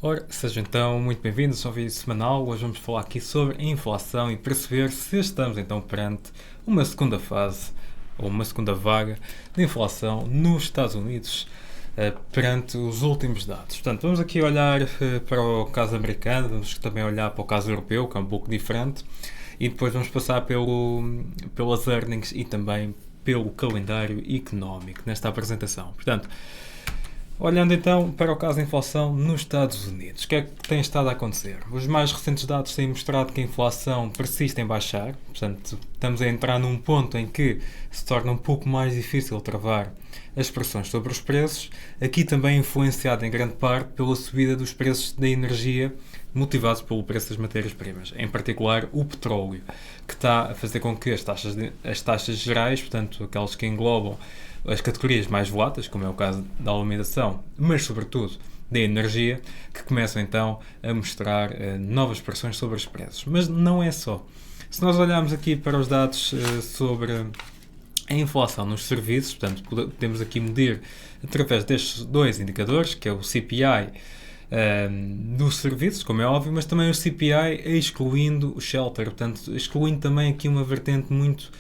Ora, sejam então muito bem-vindos ao vídeo semanal. Hoje vamos falar aqui sobre a inflação e perceber se estamos então perante uma segunda fase ou uma segunda vaga de inflação nos Estados Unidos perante os últimos dados. Portanto, vamos aqui olhar para o caso americano, vamos também olhar para o caso europeu, que é um pouco diferente, e depois vamos passar pelas earnings e também pelo calendário económico nesta apresentação. Portanto, olhando então para o caso da inflação nos Estados Unidos, o que é que tem estado a acontecer? Os mais recentes dados têm mostrado que a inflação persiste em baixar, portanto, estamos a entrar num ponto em que se torna um pouco mais difícil travar as pressões sobre os preços, aqui também influenciado em grande parte pela subida dos preços da energia, motivados pelo preço das matérias-primas, em particular o petróleo, que está a fazer com que as taxas gerais, portanto, aquelas que englobam as categorias mais voláteis, como é o caso da alimentação, mas sobretudo da energia, que começam então a mostrar novas pressões sobre os preços. Mas não é só. Se nós olharmos aqui para os dados sobre a inflação nos serviços, portanto, podemos aqui medir através destes dois indicadores, que é o CPI dos serviços, como é óbvio, mas também o CPI excluindo o shelter, portanto, excluindo também aqui uma vertente muito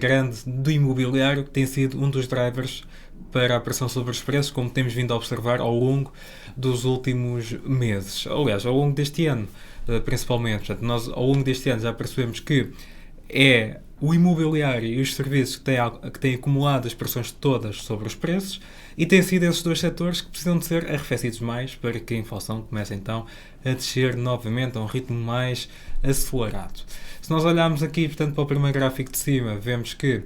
grande do imobiliário, que tem sido um dos drivers para a pressão sobre os preços, como temos vindo a observar ao longo dos últimos meses. Aliás, ao longo deste ano, principalmente. Portanto, nós ao longo deste ano já percebemos que é o imobiliário e os serviços que têm acumulado as pressões todas sobre os preços, e têm sido esses dois setores que precisam de ser arrefecidos mais para que a inflação comece então a descer novamente a um ritmo mais acelerado. Se nós olharmos aqui, portanto, para o primeiro gráfico de cima, vemos que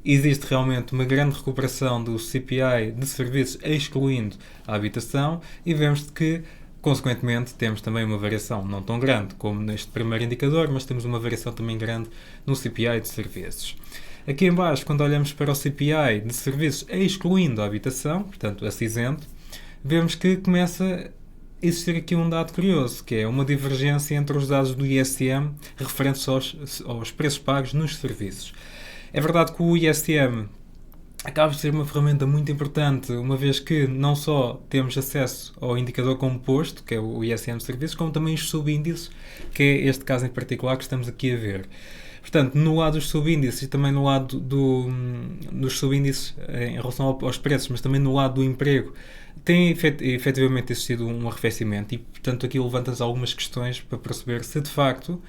existe realmente uma grande recuperação do CPI de serviços, excluindo a habitação, e vemos que, consequentemente, temos também uma variação não tão grande como neste primeiro indicador, mas temos uma variação também grande no CPI de serviços. Aqui em baixo, quando olhamos para o CPI de serviços, excluindo a habitação, portanto, a cinzento, vemos que começa a existir aqui um dado curioso, que é uma divergência entre os dados do ISM referentes aos preços pagos nos serviços. É verdade que o ISM acaba de ser uma ferramenta muito importante, uma vez que não só temos acesso ao indicador composto, que é o ISM de serviços, como também os subíndices, que é este caso em particular que estamos aqui a ver. Portanto, no lado dos subíndices e também no lado dos subíndices em relação aos preços, mas também no lado do emprego, tem efetivamente existido um arrefecimento e, portanto, aqui levanta-se algumas questões para perceber se, de facto,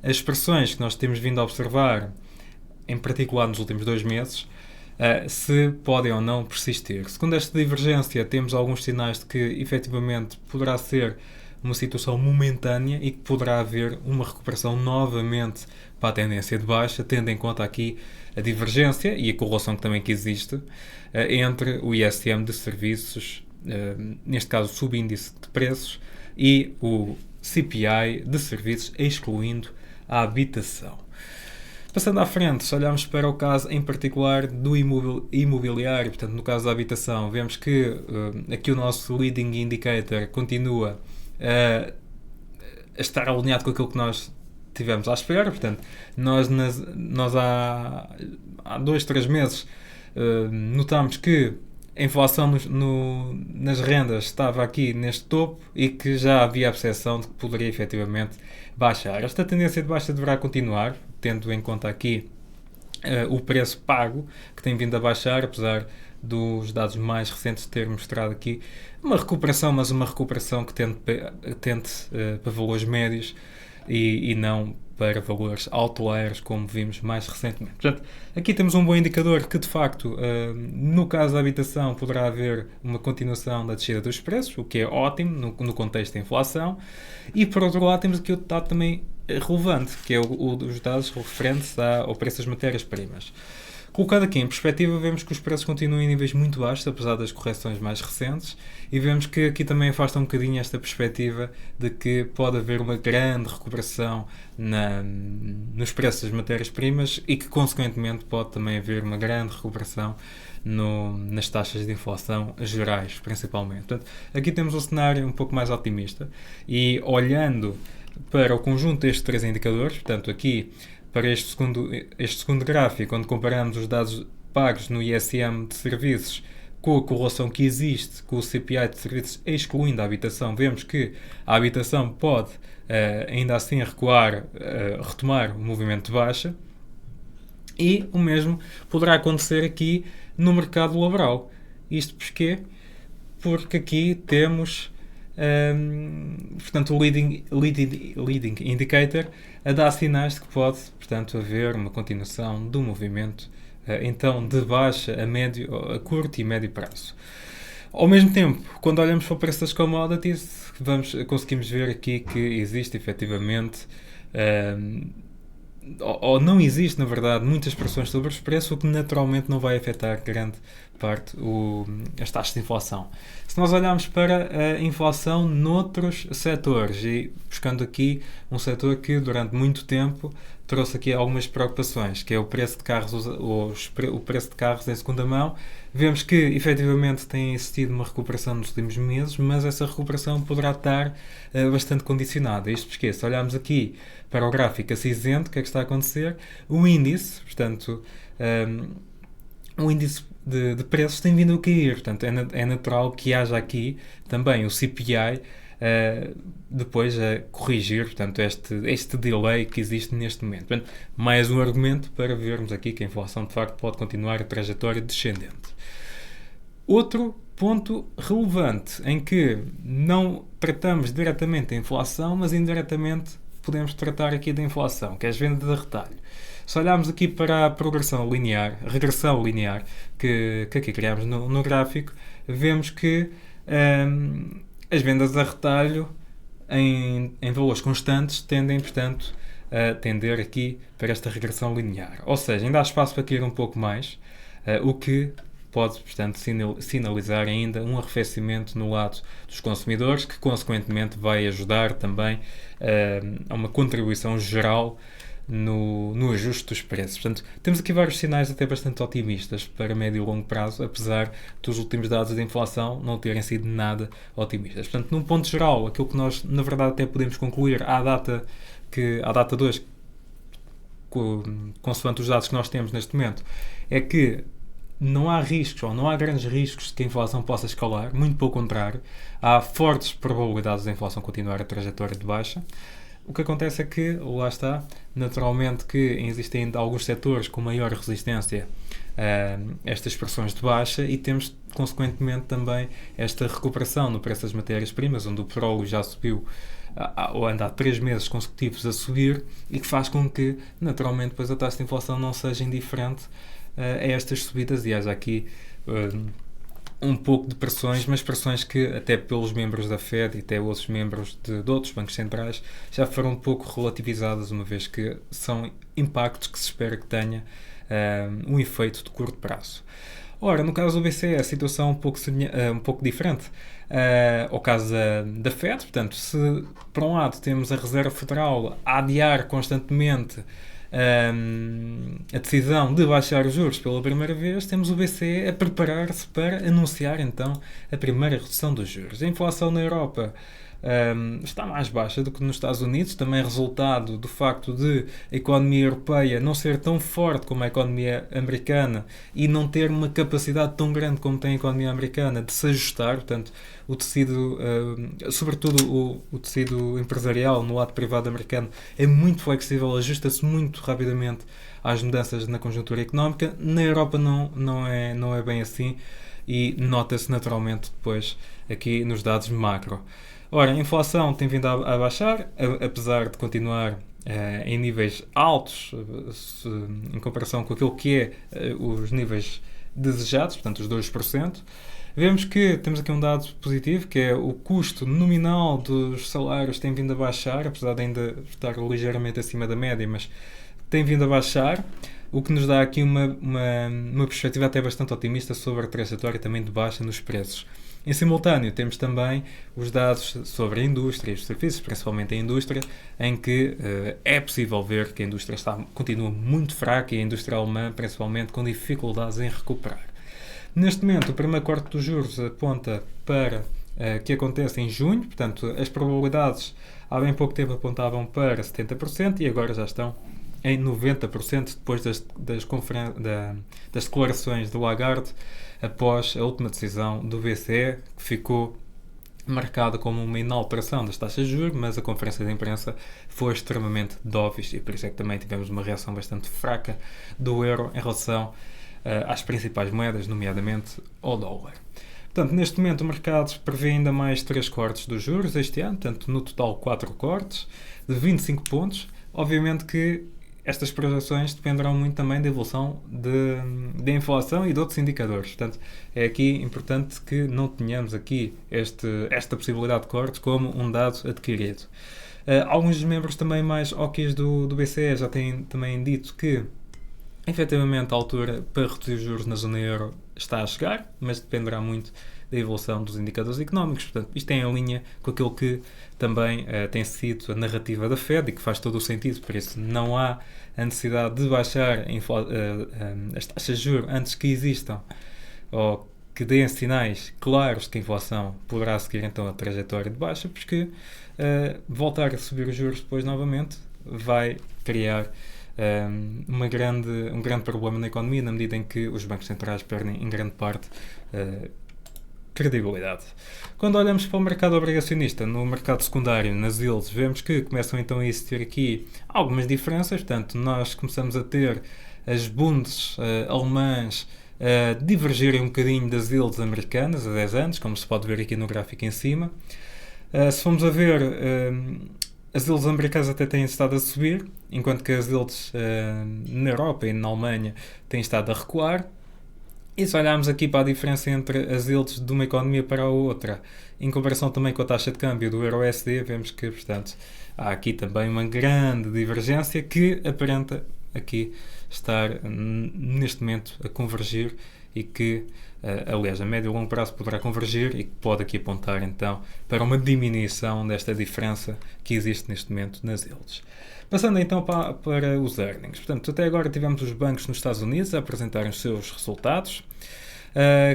as pressões que nós temos vindo a observar, em particular nos últimos 2 meses, se podem ou não persistir. Segundo esta divergência, temos alguns sinais de que, efetivamente, poderá ser uma situação momentânea e que poderá haver uma recuperação novamente para a tendência de baixa, tendo em conta aqui a divergência e a correlação que também que existe entre o ISM de serviços, neste caso o subíndice de preços, e o CPI de serviços, excluindo a habitação. Passando à frente, se olharmos para o caso em particular do imobiliário, portanto, no caso da habitação, vemos que aqui o nosso leading indicator continua a estar alinhado com aquilo que nós tivemos à espera. Portanto, nós há 2, 3 meses notámos que a inflação nas rendas estava aqui neste topo e que já havia a percepção de que poderia efetivamente baixar. Esta tendência de baixa deverá continuar, tendo em conta aqui o preço pago, que tem vindo a baixar, apesar dos dados mais recentes ter mostrado aqui uma recuperação, mas uma recuperação que tende para valores médios e não para valores outliers, como vimos mais recentemente. Portanto, aqui temos um bom indicador que, de facto, no caso da habitação, poderá haver uma continuação da descida dos preços, o que é ótimo no contexto da inflação. E, por outro lado, temos aqui outro dado também relevante, que é os dados referentes ao preço das matérias-primas. Colocado aqui em perspectiva, vemos que os preços continuam em níveis muito baixos, apesar das correções mais recentes, e vemos que aqui também afasta um bocadinho esta perspectiva de que pode haver uma grande recuperação nos preços das matérias-primas e que, consequentemente, pode também haver uma grande recuperação nas taxas de inflação gerais, principalmente. Portanto, aqui temos um cenário um pouco mais otimista e, olhando para o conjunto destes 3 indicadores, portanto, aqui para este segundo gráfico, onde comparamos os dados pagos no ISM de serviços com a correlação que existe com o CPI de serviços excluindo a habitação, vemos que a habitação pode ainda assim retomar o movimento de baixa, e o mesmo poderá acontecer aqui no mercado laboral. Isto porquê? Porque aqui temos portanto, o leading indicator a dar sinais de que pode, portanto, haver uma continuação do movimento então de baixa a curto e médio prazo. Ao mesmo tempo, quando olhamos para o preço das commodities, conseguimos ver aqui que existe efetivamente ou não existe, na verdade, muitas pressões sobre os preços, o que naturalmente não vai afetar grande parte as taxas de inflação. Se nós olharmos para a inflação noutros setores, e buscando aqui um setor que durante muito tempo trouxe aqui algumas preocupações, que é o preço de carros, o preço de carros em segunda mão, vemos que efetivamente tem existido uma recuperação nos últimos meses, mas essa recuperação poderá estar bastante condicionada. Isto porque, se olharmos aqui para o gráfico a cinzento, o que é que está a acontecer? O índice, portanto, o índice de preços tem vindo a cair, portanto é natural que haja aqui também o CPI depois a corrigir, portanto, este delay que existe neste momento. Portanto, mais um argumento para vermos aqui que a inflação de facto pode continuar a trajetória descendente. Outro ponto relevante em que não tratamos diretamente a inflação, mas indiretamente podemos tratar aqui da inflação, que é as vendas a retalho. Se olharmos aqui para a regressão linear que aqui criamos no gráfico, vemos que as vendas a retalho em valores constantes tendem, portanto, a tender aqui para esta regressão linear. Ou seja, ainda há espaço para cair um pouco mais, o que pode, portanto, sinalizar ainda um arrefecimento no lado dos consumidores, que consequentemente vai ajudar também a uma contribuição geral no ajuste dos preços. Portanto, temos aqui vários sinais até bastante otimistas para médio e longo prazo, apesar dos últimos dados de inflação não terem sido nada otimistas. Portanto, num ponto geral, aquilo que nós, na verdade, até podemos concluir à data 2, consoante os dados que nós temos neste momento, é que não há riscos, ou não há grandes riscos de que a inflação possa escalar, muito pelo contrário, há fortes probabilidades da inflação continuar a trajetória de baixa. O que acontece é que, lá está, naturalmente que existem ainda alguns setores com maior resistência a estas pressões de baixa e temos, consequentemente, também esta recuperação no preço das matérias-primas, onde o petróleo já subiu ou anda há 3 meses consecutivos a subir e que faz com que, naturalmente, depois a taxa de inflação não seja indiferente a estas subidas e haja aqui um pouco de pressões, mas pressões que até pelos membros da Fed e até outros membros de outros bancos centrais já foram um pouco relativizadas, uma vez que são impactos que se espera que tenha um efeito de curto prazo. Ora, no caso do BCE, a situação é um pouco diferente. Ao caso da Fed, portanto, se por um lado temos a Reserva Federal a adiar constantemente a decisão de baixar os juros pela primeira vez, temos o BCE a preparar-se para anunciar então a primeira redução dos juros. A inflação na Europa está mais baixa do que nos Estados Unidos, também resultado do facto de a economia europeia não ser tão forte como a economia americana e não ter uma capacidade tão grande como tem a economia americana de se ajustar. Portanto, o tecido, sobretudo o tecido empresarial no lado privado americano, é muito flexível, ajusta-se muito rapidamente às mudanças na conjuntura económica. Na Europa não é bem assim e nota-se naturalmente depois aqui nos dados macro. Ora, a inflação tem vindo a baixar, apesar de continuar em níveis altos em comparação com aquilo que é os níveis desejados, portanto os 2%. Vemos que temos aqui um dado positivo, que é o custo nominal dos salários tem vindo a baixar, apesar de ainda estar ligeiramente acima da média, mas tem vindo a baixar, o que nos dá aqui uma perspectiva até bastante otimista sobre a trajetória também de baixa nos preços. Em simultâneo, temos também os dados sobre a indústria e os serviços, principalmente a indústria, em que é possível ver que a indústria continua muito fraca e a indústria alemã, principalmente, com dificuldades em recuperar. Neste momento, o primeiro corte dos juros aponta para que aconteça em junho, portanto, as probabilidades há bem pouco tempo apontavam para 70% e agora já estão em 90% depois das declarações do Lagarde após a última decisão do BCE, que ficou marcada como uma inalteração das taxas de juros, mas a conferência de imprensa foi extremamente dovish e por isso é que também tivemos uma reação bastante fraca do euro em relação às principais moedas, nomeadamente ao dólar. Portanto, neste momento o mercado prevê ainda mais 3 cortes dos juros este ano, portanto, no total 4 cortes de 25 pontos. Obviamente que estas projeções dependerão muito também da evolução da inflação e de outros indicadores. Portanto, é aqui importante que não tenhamos aqui esta possibilidade de cortes como um dado adquirido. Alguns dos membros também mais óbvios do BCE já têm também dito que efetivamente a altura para reduzir os juros na zona euro está a chegar, mas dependerá muito da evolução dos indicadores económicos. Portanto, isto é em linha com aquilo que também tem sido a narrativa da Fed e que faz todo o sentido. Por isso, não há a necessidade de baixar as taxas de juros antes que existam ou que deem sinais claros de que a inflação poderá seguir então a trajetória de baixa, porque voltar a subir os juros depois novamente vai criar um grande problema na economia, na medida em que os bancos centrais perdem em grande parte credibilidade. Quando olhamos para o mercado obrigacionista, no mercado secundário, nas yields, vemos que começam então a existir aqui algumas diferenças. Portanto, nós começamos a ter as Bundes alemãs a divergirem um bocadinho das yields americanas a 10 anos, como se pode ver aqui no gráfico em cima. Se formos a ver, as yields americanas até têm estado a subir, enquanto que as yields na Europa e na Alemanha têm estado a recuar. E se olharmos aqui para a diferença entre as yields de uma economia para a outra, em comparação também com a taxa de câmbio do Euro-USD, vemos que, portanto, há aqui também uma grande divergência que aparenta aqui estar, neste momento, a convergir e que, aliás, a médio e longo prazo poderá convergir e que pode aqui apontar, então, para uma diminuição desta diferença que existe neste momento nas yields. Passando então para os earnings. Portanto, até agora tivemos os bancos nos Estados Unidos a apresentarem os seus resultados.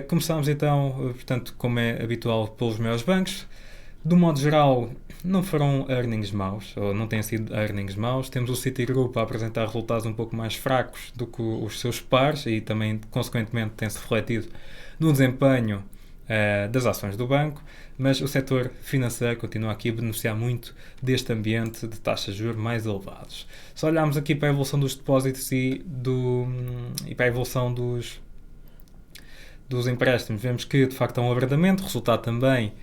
Começámos então, portanto, como é habitual, pelos maiores bancos. Do modo geral, não foram earnings maus, ou não têm sido earnings maus. Temos o Citigroup a apresentar resultados um pouco mais fracos do que os seus pares e também, consequentemente, tem-se refletido no desempenho das ações do banco, mas o setor financeiro continua aqui a beneficiar muito deste ambiente de taxas de juros mais elevados. Se olharmos aqui para a evolução dos depósitos e para a evolução dos empréstimos, vemos que de facto há um abrandamento, resultado também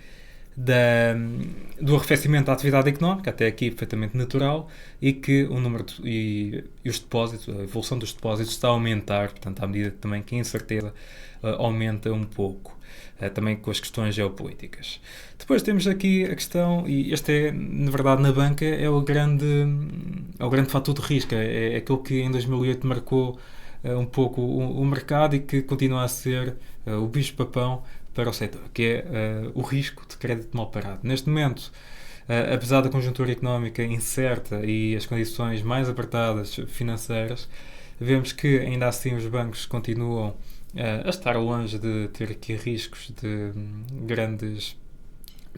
do arrefecimento da atividade económica, até aqui perfeitamente natural, e que o número e os depósitos, a evolução dos depósitos está a aumentar, portanto, à medida também que a incerteza aumenta um pouco, também com as questões geopolíticas. Depois temos aqui a questão, e este é, na verdade, na banca, é o grande fator de risco, é aquilo que em 2008 marcou um pouco o mercado e que continua a ser o bicho-papão para o setor, que é o risco de crédito mal parado. Neste momento, apesar da conjuntura económica incerta e as condições mais apertadas financeiras, vemos que ainda assim os bancos continuam a estar longe de ter aqui riscos de grandes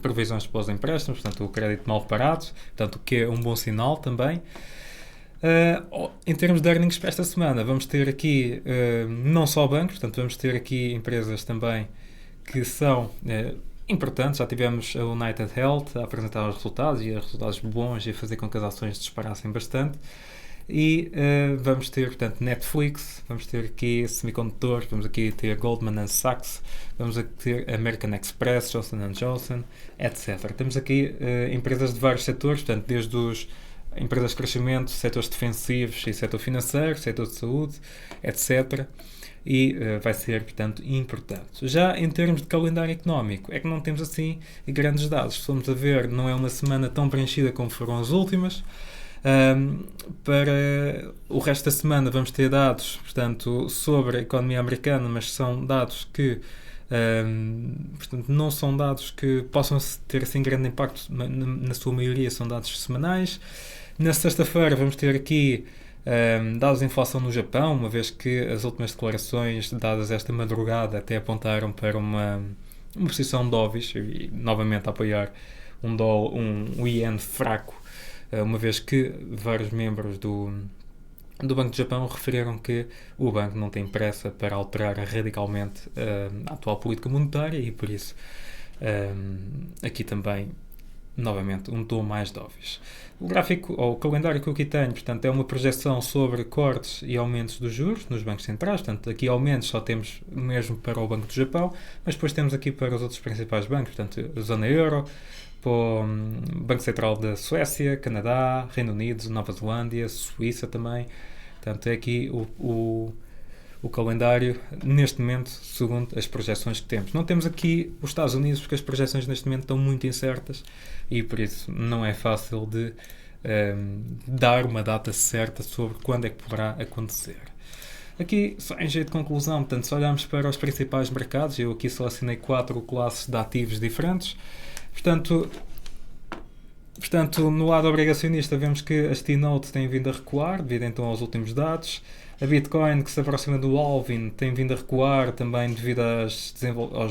provisões para os empréstimos, portanto o crédito mal parado, portanto, o que é um bom sinal também. Em termos de earnings para esta semana, vamos ter aqui não só bancos, portanto vamos ter aqui empresas também que são importantes. Já tivemos a United Health a apresentar os resultados e resultados bons e a fazer com que as ações disparassem bastante. E vamos ter, portanto, Netflix, vamos ter aqui semicondutores, vamos aqui ter Goldman Sachs, vamos aqui ter American Express, Johnson & Johnson, etc. Temos aqui empresas de vários setores, portanto, desde os empresas de crescimento, setores defensivos e setor financeiro, setor de saúde, etc. E vai ser, portanto, importante. Já em termos de calendário económico, é que não temos assim grandes dados. Se formos a ver, não é uma semana tão preenchida como foram as últimas. Para o resto da semana vamos ter dados, portanto, sobre a economia americana, mas são dados que portanto, não são dados que possam ter assim grande impacto, na sua maioria são dados semanais. Na sexta-feira vamos ter aqui dados de inflação no Japão, uma vez que as últimas declarações dadas esta madrugada até apontaram para uma posição dovish e novamente a apoiar um ien fraco, uma vez que vários membros do do Banco do Japão referiram que o banco não tem pressa para alterar radicalmente a atual política monetária e por isso aqui também novamente um tom mais de óbvios. O gráfico ou o calendário que eu aqui tenho, portanto, é uma projeção sobre cortes e aumentos dos juros nos bancos centrais. Portanto, aqui aumentos só temos mesmo para o Banco do Japão, mas depois temos aqui para os outros principais bancos, portanto, a zona euro, para o Banco Central da Suécia, Canadá, Reino Unido, Nova Zelândia, Suíça também. Portanto, é aqui o calendário neste momento, segundo as projeções que temos. Não temos aqui os Estados Unidos porque as projeções neste momento estão muito incertas e por isso não é fácil de dar uma data certa sobre quando é que poderá acontecer. Aqui, só em jeito de conclusão, portanto, se olharmos para os principais mercados, eu aqui selecionei 4 classes de ativos diferentes. Portanto, no lado obrigacionista vemos que as T-Note têm vindo a recuar devido então aos últimos dados. A Bitcoin, que se aproxima do halving, tem vindo a recuar também devido aos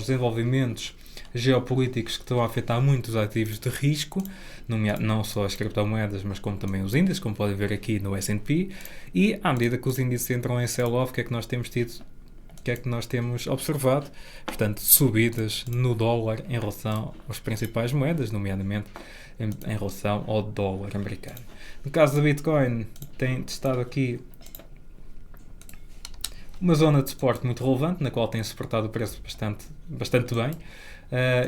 desenvolvimentos geopolíticos que estão a afetar muitos ativos de risco, não só as criptomoedas, mas como também os índices, como podem ver aqui no S&P. E à medida que os índices entram em sell-off, o que é que nós temos tido? O que é que nós temos observado? Portanto, subidas no dólar em relação às principais moedas, nomeadamente em relação ao dólar americano. No caso da Bitcoin, tem testado aqui uma zona de suporte muito relevante, na qual tem suportado o preço bastante bem,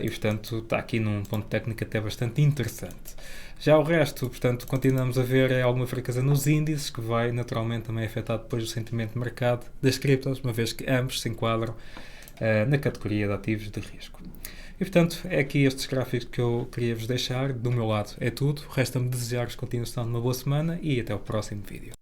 e portanto está aqui num ponto técnico até bastante interessante. Já o resto, portanto, continuamos a ver alguma fraqueza nos índices, que vai naturalmente também afetar depois o sentimento de mercado das criptos, uma vez que ambos se enquadram na categoria de ativos de risco. E portanto, é aqui estes gráficos que eu queria vos deixar. Do meu lado é tudo. Resta-me desejar-vos continuação de uma boa semana e até o próximo vídeo.